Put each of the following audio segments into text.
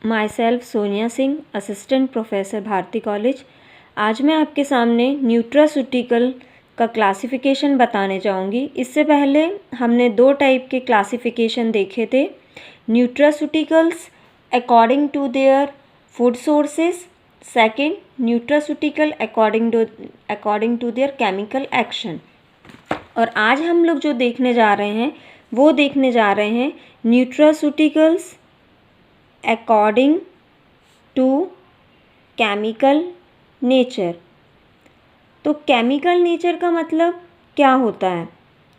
My self Sonia Singh, assistant professor Bharati college. आज मैं आपके सामने न्यूट्रास्यूटिकल का क्लासिफिकेशन बताने जाऊंगी। इससे पहले हमने दो टाइप के क्लासिफिकेशन देखे थे, nutraceuticals according to their food sources, second nutraceutical according to their chemical action. और आज हम लोग जो देखने जा रहे हैं वो देखने जा रहे हैं nutraceuticals according to chemical nature. तो केमिकल नेचर का मतलब क्या होता है?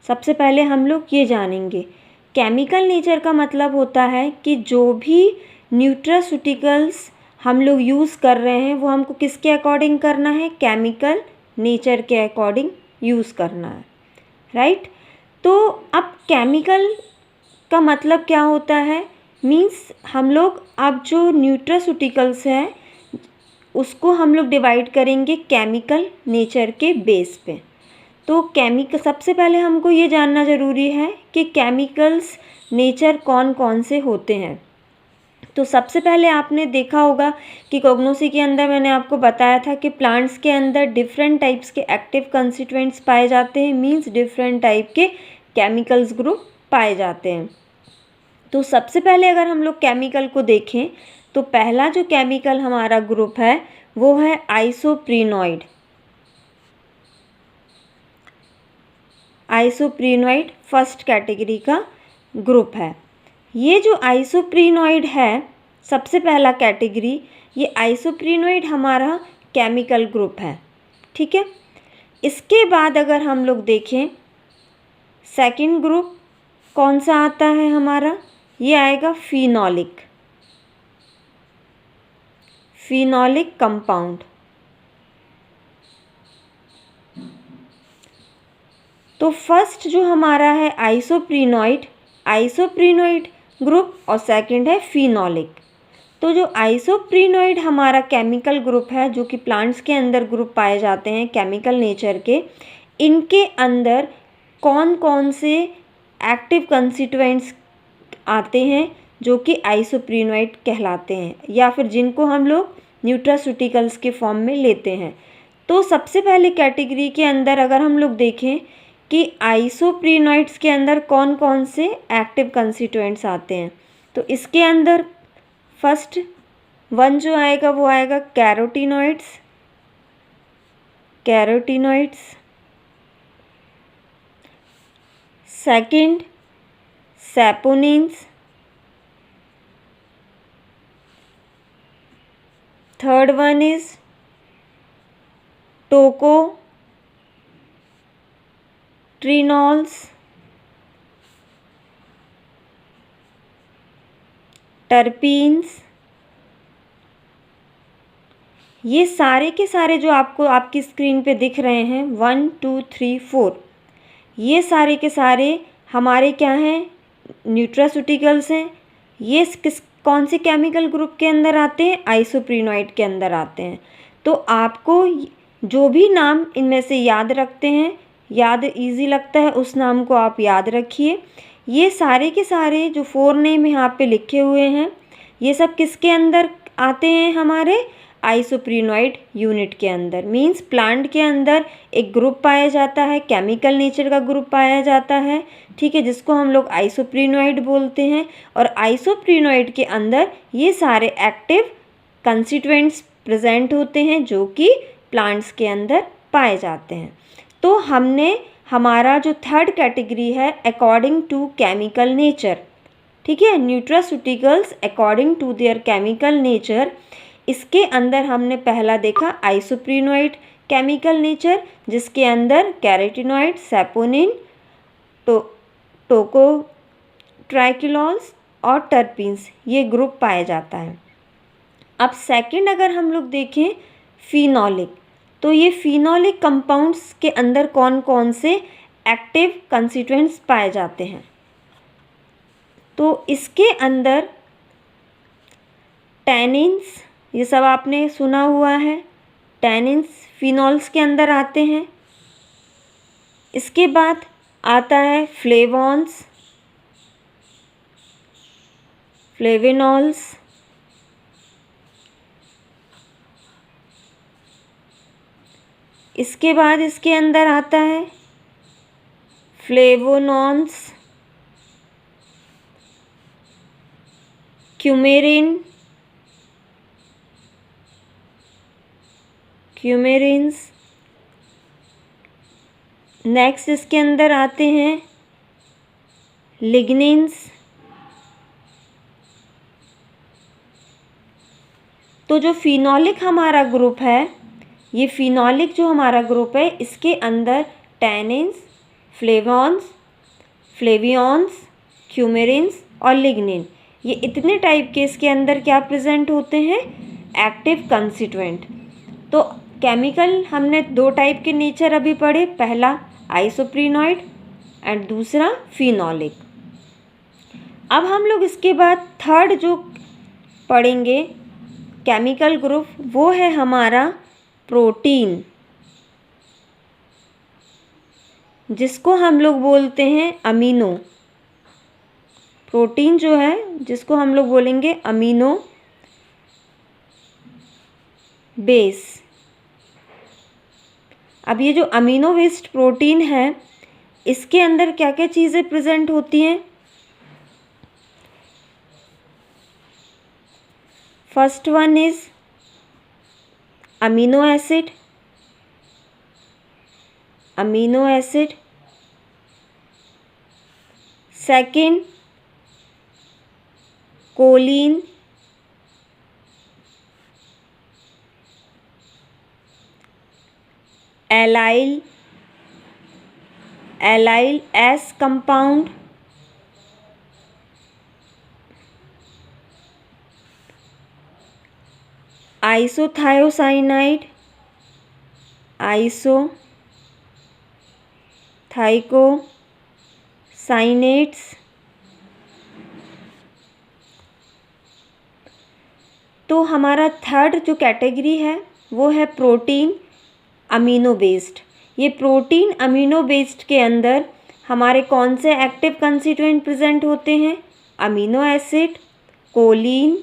सबसे पहले हम लोग ये जानेंगे। केमिकल नेचर का मतलब होता है कि जो भी न्यूट्रास्यूटिकल्स हम लोग यूज़ कर रहे हैं वो हमको किसके अकॉर्डिंग करना है? केमिकल नेचर के अकॉर्डिंग यूज़ करना है, राइट। तो अब केमिकल का मतलब क्या होता है? मीन्स हम लोग अब जो न्यूट्रास्यूटिकल्स हैं उसको हम लोग डिवाइड करेंगे केमिकल नेचर के बेस पे। तो सबसे पहले हमको ये जानना ज़रूरी है कि केमिकल्स नेचर कौन कौन से होते हैं। तो सबसे पहले आपने देखा होगा कि कॉग्नोसी के अंदर मैंने आपको बताया था कि प्लांट्स के अंदर डिफरेंट टाइप्स के एक्टिव कंस्टिट्यूएंट्स पाए जाते हैं, मीन्स डिफरेंट टाइप के केमिकल्स ग्रुप पाए जाते हैं। तो सबसे पहले अगर हम लोग केमिकल को देखें तो पहला जो केमिकल हमारा ग्रुप है वो है आइसोप्रीनॉइड। आइसोप्रीनॉइड फर्स्ट कैटेगरी का ग्रुप है। ये जो आइसोप्रीनॉइड है सबसे पहला कैटेगरी, ये आइसोप्रीनॉइड हमारा केमिकल ग्रुप है, ठीक है। इसके बाद अगर हम लोग देखें सेकंड ग्रुप कौन सा आता है हमारा, ये आएगा फिनोलिक कंपाउंड। तो फर्स्ट जो हमारा है आइसोप्रीनॉइड ग्रुप और सेकंड है फिनोलिक। तो जो आइसोप्रीनॉइड हमारा केमिकल ग्रुप है जो कि प्लांट्स के अंदर ग्रुप पाए जाते हैं केमिकल नेचर के, इनके अंदर कौन कौन से एक्टिव कंस्टिट्यूएंट्स आते हैं जो कि आइसोप्रीनॉइड कहलाते हैं या फिर जिनको हम लोग न्यूट्रास्यूटिकल्स के फॉर्म में लेते हैं। तो सबसे पहले कैटेगरी के अंदर अगर हम लोग देखें कि आइसोप्रीनॉइड्स के अंदर कौन कौन से एक्टिव कंस्टिट्यूएंट्स आते हैं, तो इसके अंदर फर्स्ट वन जो आएगा वो आएगा carotenoids, second saponins, third one is tocotrienols, terpenes. ये सारे के सारे जो आपको आपकी स्क्रीन पे दिख रहे हैं 1 2 3 4, ये सारे के सारे हमारे क्या हैं? न्यूट्रास्यूटिकल्स हैं। ये कौन से केमिकल ग्रुप के अंदर आते हैं? आइसोप्रीनॉइड के अंदर आते हैं। तो आपको जो भी नाम इनमें से याद रखते हैं, याद इजी लगता है उस नाम को आप याद रखिए। ये सारे के सारे जो 4 नेम यहाँ पे लिखे हुए हैं ये सब किसके अंदर आते हैं? हमारे आइसोप्रीनॉइड यूनिट के अंदर। मींस प्लांट के अंदर एक ग्रुप पाया जाता है, केमिकल नेचर का ग्रुप पाया जाता है, ठीक है, जिसको हम लोग आइसोप्रीनॉइड बोलते हैं। और आइसोप्रीनॉइड के अंदर ये सारे एक्टिव कंस्टिट्यूएंट्स प्रेजेंट होते हैं जो कि प्लांट्स के अंदर पाए जाते हैं। तो हमने हमारा जो थर्ड कैटेगरी है अकॉर्डिंग टू केमिकल नेचर, ठीक है, nutraceuticals according to their chemical nature, इसके अंदर हमने पहला देखा आइसोप्रीनॉइड केमिकल नेचर जिसके अंदर कैरोटीनॉइड, सैपोनिन, टोकोट्राइकिलॉल्स और टर्पीन्स ये ग्रुप पाया जाता है। अब सेकंड अगर हम लोग देखें फिनोलिक, तो ये फिनोलिक कंपाउंड्स के अंदर कौन कौन से एक्टिव कंस्टिट्यूएंट्स पाए जाते हैं? तो इसके अंदर टैनिन्स, ये सब आपने सुना हुआ है, टैनिन्स फिनोल्स के अंदर आते हैं। इसके बाद आता है फ्लेवोनॉल्स, इसके बाद इसके अंदर आता है फ्लेवोनॉन्स, क्यूमेरिन्स। नेक्स्ट इसके अंदर आते हैं लिग्निन्स। तो जो फिनोलिक हमारा ग्रुप है, ये फिनोलिक जो हमारा ग्रुप है, इसके अंदर टैनिन्स, फ्लेवॉन्स, फ्लेवियॉन्स, क्यूमेरिन्स और लिग्निन, ये इतने टाइप के इसके अंदर क्या प्रेजेंट होते हैं, एक्टिव कंस्टिट्यूएंट। तो केमिकल हमने दो टाइप के नेचर अभी पढ़े, पहला आइसोप्रीनॉइड एंड दूसरा फिनोलिक। अब हम लोग इसके बाद थर्ड जो पढ़ेंगे केमिकल ग्रुप, वो है हमारा प्रोटीन, जिसको हम लोग बोलते हैं अमीनो। प्रोटीन जो है जिसको हम लोग बोलेंगे अमीनो बेस। अब ये जो अमीनो बेस्ड प्रोटीन है, इसके अंदर क्या क्या चीज़ें प्रेजेंट होती हैं। First one is amino acid, second choline, allyl S compound, isothiocyanide, isothiocyanates. तो हमारा थर्ड जो कैटेगरी है वो है प्रोटीन अमीनो बेस्ड। ये प्रोटीन अमीनो बेस्ड के अंदर हमारे कौन से एक्टिव कंस्टिट्यूएंट प्रेजेंट होते हैं, amino acid, choline,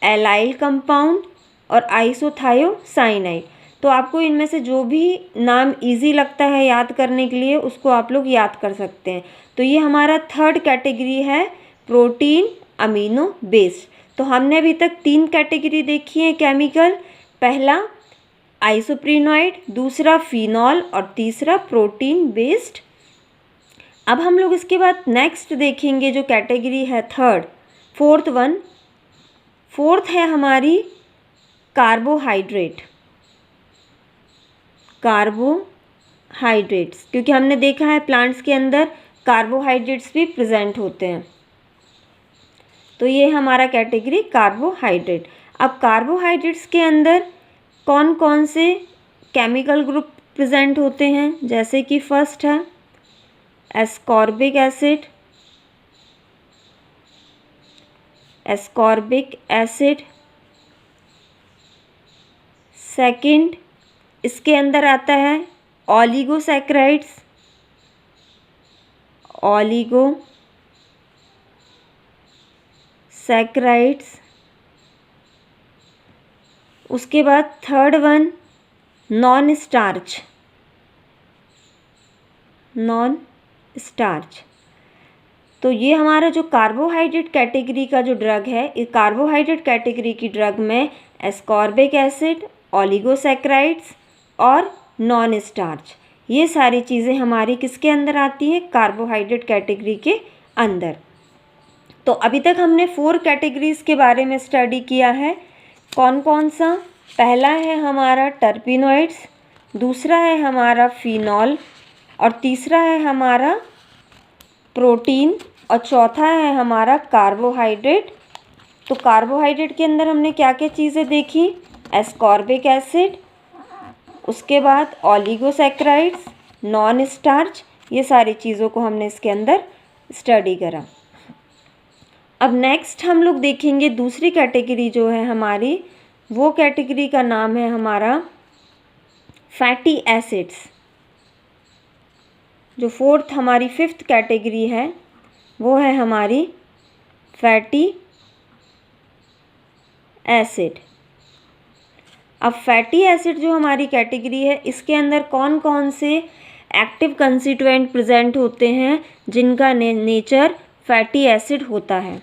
allyl compound और आइसोथायोसाइनाइड। तो आपको इनमें से जो भी नाम इजी लगता है याद करने के लिए, उसको आप लोग याद कर सकते हैं। तो ये हमारा थर्ड कैटेगरी है प्रोटीन अमीनो बेस्ड। तो हमने अभी तक 3 कैटेगरी देखी है केमिकल, पहला आइसोप्रीनॉइड, दूसरा फिनॉल और तीसरा प्रोटीन बेस्ड। अब हम लोग इसके बाद नेक्स्ट देखेंगे जो कैटेगरी है थर्ड, फोर्थ है हमारी कार्बोहाइड्रेट्स, क्योंकि हमने देखा है प्लांट्स के अंदर कार्बोहाइड्रेट्स भी प्रेजेंट होते हैं। तो ये हमारा कैटेगरी कार्बोहाइड्रेट। अब कार्बोहाइड्रेट्स के अंदर कौन कौन से केमिकल ग्रुप प्रेजेंट होते हैं, जैसे कि फर्स्ट है एस्कॉर्बिक एसिड, सेकंड इसके अंदर आता है ऑलिगोसैकराइड्स, उसके बाद थर्ड वन नॉन स्टार्च। तो ये हमारा जो कार्बोहाइड्रेट कैटेगरी का जो ड्रग है, इस कार्बोहाइड्रेट कैटेगरी की ड्रग में एस्कॉर्बिक एसिड, ऑलिगोसैकराइड्स और नॉन स्टार्च, ये सारी चीज़ें हमारी किसके अंदर आती हैं, कार्बोहाइड्रेट कैटेगरी के अंदर। तो अभी तक हमने 4 कैटेगरीज के बारे में स्टडी किया है। कौन कौन सा, पहला है हमारा टर्पिनोइड्स, दूसरा है हमारा फिनॉल और तीसरा है हमारा प्रोटीन और चौथा है हमारा कार्बोहाइड्रेट। तो कार्बोहाइड्रेट के अंदर हमने क्या क्या चीज़ें देखी, एस्कॉर्बिक एसिड, उसके बाद ऑलिगोसैकराइड्स, नॉन स्टार्च, ये सारी चीज़ों को हमने इसके अंदर स्टडी करा। अब नेक्स्ट हम लोग देखेंगे दूसरी कैटेगरी जो है हमारी, वो कैटेगरी का नाम है हमारा फैटी एसिड्स। जो फोर्थ हमारी 5th कैटेगरी है वो है हमारी फैटी एसिड। अब फैटी एसिड जो हमारी कैटेगरी है, इसके अंदर कौन कौन से एक्टिव कंस्टिट्यूएंट प्रेजेंट होते हैं जिनका नेचर फैटी एसिड होता है।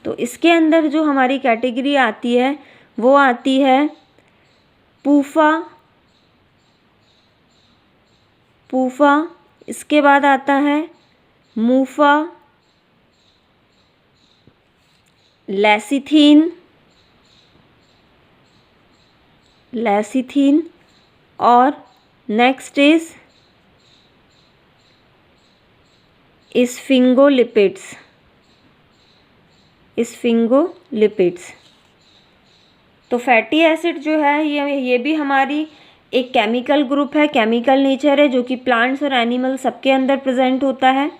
तो इसके अंदर जो हमारी कैटेगरी आती है वो आती है पूफा, इसके बाद आता है मूफा, लेसिथीन और नेक्स्ट इज स्फिंगोलिपिड्स। तो फैटी एसिड जो है ये भी हमारी एक केमिकल ग्रुप है, केमिकल नेचर है, जो कि प्लांट्स और एनिमल सबके अंदर प्रेजेंट होता है।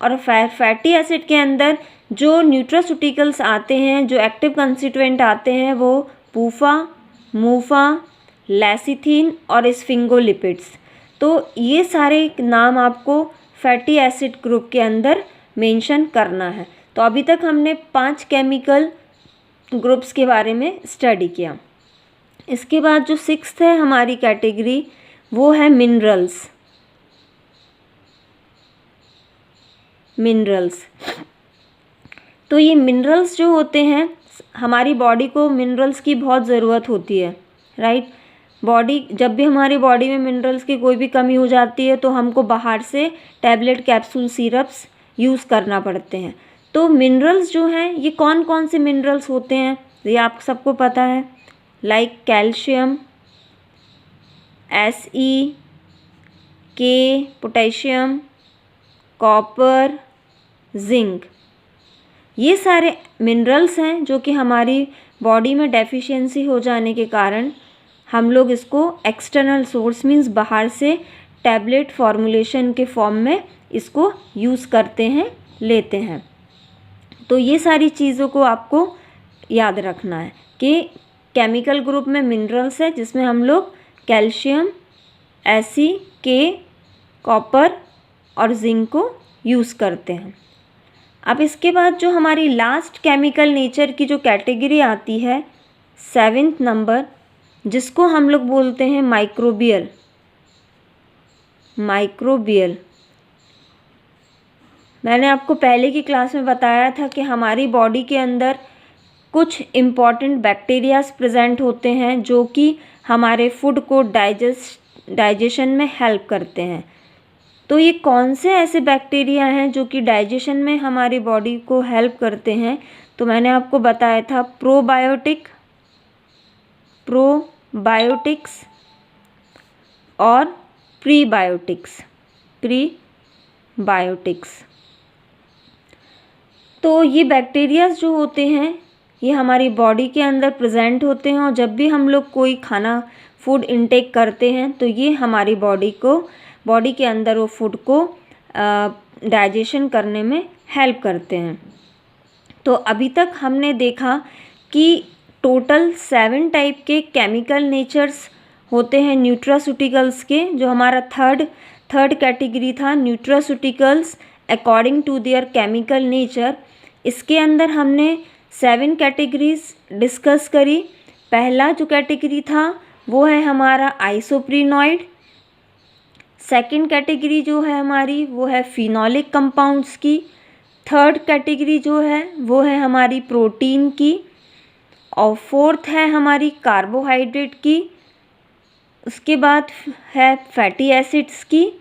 और फैटी एसिड के अंदर जो न्यूट्रास्यूटिकल्स आते हैं, जो एक्टिव कंस्टिट्यूएंट आते हैं, वो पूफा, मूफा, लेसिथीन और स्फिंगोलिपिड्स। तो ये सारे नाम आपको फैटी एसिड ग्रुप के अंदर मेंशन करना है। तो अभी तक हमने 5 केमिकल ग्रुप्स के बारे में स्टडी किया। इसके बाद जो 6th है हमारी कैटेगरी, वो है मिनरल्स। तो ये मिनरल्स जो होते हैं, हमारी बॉडी को मिनरल्स की बहुत ज़रूरत होती है, राइट। जब भी हमारी बॉडी में मिनरल्स की कोई भी कमी हो जाती है तो हमको बाहर से टैबलेट, कैप्सूल, सिरप्स यूज़ करना पड़ते हैं। तो मिनरल्स जो हैं, ये कौन कौन से मिनरल्स होते हैं ये आप सबको पता है, like calcium, Fe, K, potassium, copper, zinc. ये सारे मिनरल्स हैं जो कि हमारी बॉडी में डेफिशिएंसी हो जाने के कारण हम लोग इसको एक्सटर्नल सोर्स मीन्स बाहर से टैबलेट फॉर्मुलेशन के फॉर्म में इसको यूज़ करते हैं, लेते हैं। तो ये सारी चीज़ों को आपको याद रखना है कि केमिकल ग्रुप में मिनरल्स है जिसमें हम लोग कैल्शियम, Fe, K, कॉपर और जिंक को यूज़ करते हैं। अब इसके बाद जो हमारी लास्ट केमिकल नेचर की जो कैटेगरी आती है 7th नंबर, जिसको हम लोग बोलते हैं माइक्रोबियल। मैंने आपको पहले की क्लास में बताया था कि हमारी बॉडी के अंदर कुछ इम्पॉर्टेंट बैक्टीरियाज प्रेजेंट होते हैं जो कि हमारे फूड को डाइजेशन में हेल्प करते हैं। तो ये कौन से ऐसे बैक्टीरिया हैं जो कि डाइजेशन में हमारी बॉडी को हेल्प करते हैं? तो मैंने आपको बताया था प्रोबायोटिक्स और प्रीबायोटिक्स। तो ये बैक्टीरियाज जो होते हैं ये हमारी बॉडी के अंदर प्रेजेंट होते हैं और जब भी हम लोग कोई खाना फूड इनटेक करते हैं तो ये हमारी बॉडी के अंदर वो फूड को डाइजेशन करने में हेल्प करते हैं। तो अभी तक हमने देखा कि टोटल 7 टाइप के केमिकल नेचर्स होते हैं न्यूट्रास्यूटिकल्स के। जो हमारा थर्ड कैटेगरी था nutraceuticals according to their chemical nature, इसके अंदर हमने 7 कैटेगरीज डिस्कस करी। पहला जो कैटेगरी था वो है हमारा आइसोप्रीनॉइड। सेकंड कैटेगरी जो है हमारी वो है फिनोलिक कंपाउंड्स की। थर्ड कैटेगरी जो है वो है हमारी प्रोटीन की और फोर्थ है हमारी कार्बोहाइड्रेट की। उसके बाद है फैटी एसिड्स की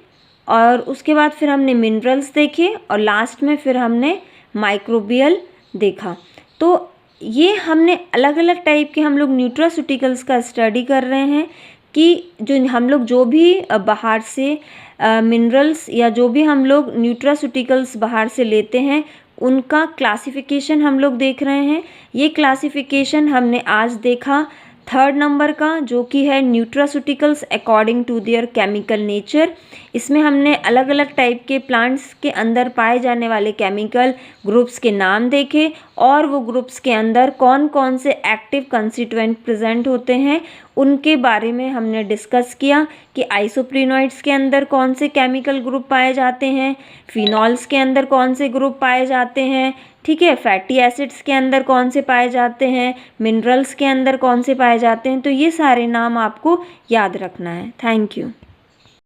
और उसके बाद फिर हमने मिनरल्स देखे और लास्ट में फिर हमने माइक्रोबियल देखा। तो ये हमने अलग अलग टाइप के हम लोग न्यूट्रास्यूटिकल्स का स्टडी कर रहे हैं कि जो हम लोग जो भी बाहर से मिनरल्स या जो भी हम लोग न्यूट्रास्यूटिकल्स बाहर से लेते हैं उनका क्लासिफिकेशन हम लोग देख रहे हैं। ये क्लासिफिकेशन हमने आज देखा 3rd नंबर का, जो कि है nutraceuticals according to their chemical nature. इसमें हमने अलग अलग टाइप के प्लांट्स के अंदर पाए जाने वाले केमिकल ग्रुप्स के नाम देखे और वो ग्रुप्स के अंदर कौन कौन से एक्टिव कंस्टिट्यूएंट प्रेजेंट होते हैं उनके बारे में हमने डिस्कस किया कि आइसोप्रीनॉइड्स के अंदर कौन से केमिकल ग्रुप पाए जाते हैं, फिनॉल्स के अंदर कौन से ग्रुप पाए जाते हैं, ठीक है। फैटी एसिड्स के अंदर कौन से पाए जाते हैं, मिनरल्स के अंदर कौन से पाए जाते हैं, तो ये सारे नाम आपको याद रखना है। Thank you.